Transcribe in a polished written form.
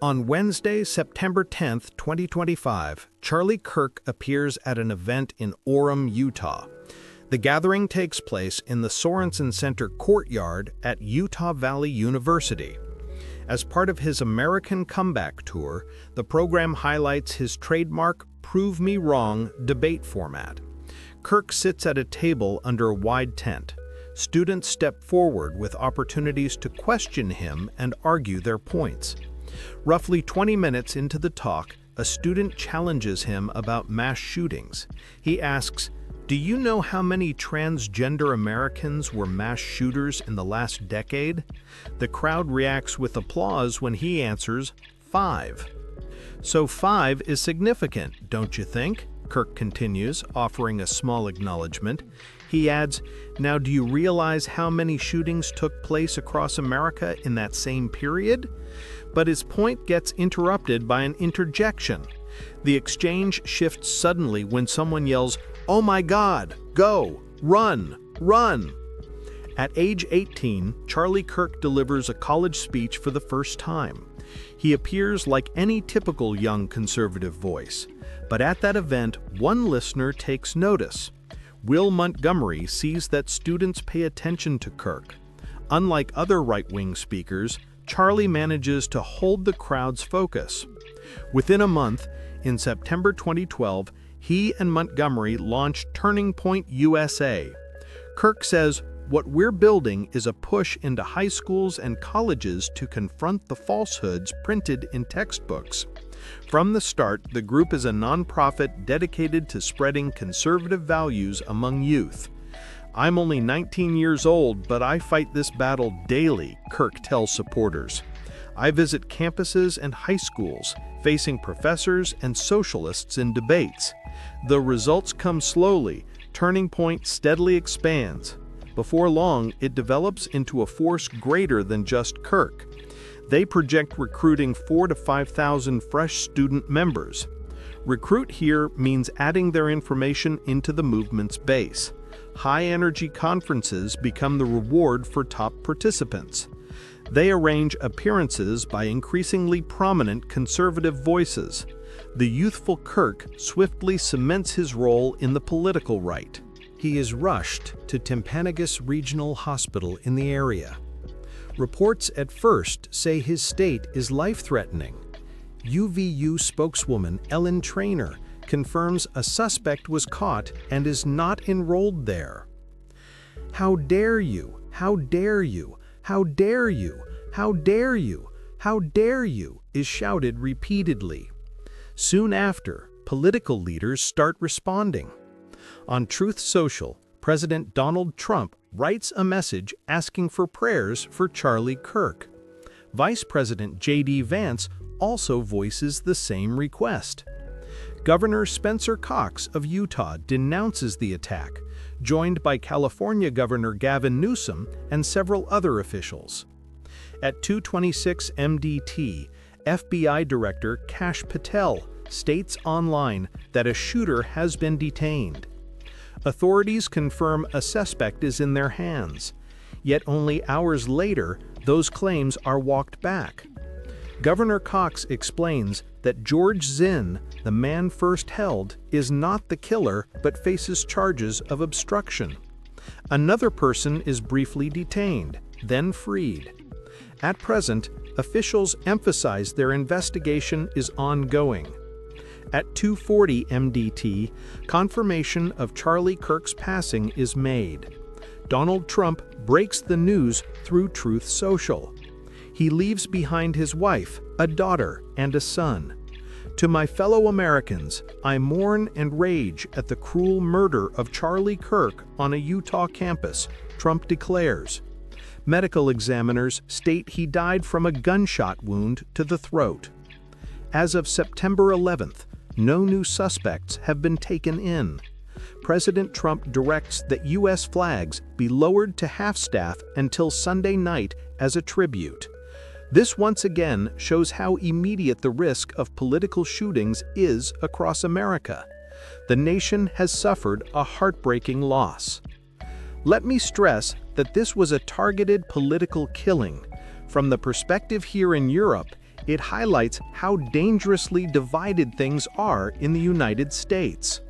On Wednesday, September 10, 2025, Charlie Kirk appears at an event in Orem, Utah. The gathering takes place in the Sorensen Center courtyard at Utah Valley University. As part of his American Comeback Tour, the program highlights his trademark Prove Me Wrong debate format. Kirk sits at a table under a wide tent. Students step forward with opportunities to question him and argue their points. Roughly 20 minutes into the talk, a student challenges him about mass shootings. He asks, "Do you know how many transgender Americans were mass shooters in the last decade?" The crowd reacts with applause when he answers, 5. "So 5 is significant, don't you think?" Kirk continues, offering a small acknowledgement. He adds, "Now do you realize how many shootings took place across America in that same period?" But his point gets interrupted by an interjection. The exchange shifts suddenly when someone yells, "Oh my God, go, run, run!" At age 18, Charlie Kirk delivers a college speech for the first time. He appears like any typical young conservative voice. But at that event, one listener takes notice. Will Montgomery sees that students pay attention to Kirk. Unlike other right-wing speakers, Charlie manages to hold the crowd's focus. Within a month, in September 2012, he and Montgomery launched Turning Point USA. Kirk says, "What we're building is a push into high schools and colleges to confront the falsehoods printed in textbooks." From the start, the group is a nonprofit dedicated to spreading conservative values among youth. "I'm only 19 years old, but I fight this battle daily," Kirk tells supporters. "I visit campuses and high schools, facing professors and socialists in debates. The results come slowly. Turning Point steadily expands. Before long, it develops into a force greater than just Kirk. They project recruiting 4,000 to 5,000 fresh student members. Recruit here means adding their information into the movement's base. High-energy conferences become the reward for top participants. They arrange appearances by increasingly prominent conservative voices. The youthful Kirk swiftly cements his role in the political right. He is rushed to Timpanogos Regional Hospital in the area. Reports at first say his state is life-threatening. UVU spokeswoman Ellen Trainor confirms a suspect was caught and is not enrolled there. "How dare you? How dare you? How dare you? How dare you? How dare you?" is shouted repeatedly. Soon after, political leaders start responding. On Truth Social, President Donald Trump writes a message asking for prayers for Charlie Kirk. Vice President J.D. Vance also voices the same request. Governor Spencer Cox of Utah denounces the attack, joined by California Governor Gavin Newsom and several other officials. At 2:26 MDT, FBI Director Kash Patel states online that a shooter has been detained. Authorities confirm a suspect is in their hands, yet only hours later, those claims are walked back. Governor Cox explains that George Zinn, the man first held, is not the killer but faces charges of obstruction. Another person is briefly detained, then freed. At present, officials emphasize their investigation is ongoing. At 2:40 MDT, confirmation of Charlie Kirk's passing is made. Donald Trump breaks the news through Truth Social. He leaves behind his wife, a daughter, and a son. "To my fellow Americans, I mourn and rage at the cruel murder of Charlie Kirk on a Utah campus," Trump declares. Medical examiners state he died from a gunshot wound to the throat. As of September 11th, no new suspects have been taken in. President Trump directs that U.S. flags be lowered to half-staff until Sunday night as a tribute. This once again shows how immediate the risk of political shootings is across America. The nation has suffered a heartbreaking loss. Let me stress that this was a targeted political killing. From the perspective here in Europe, It highlights how dangerously divided things are in the United States.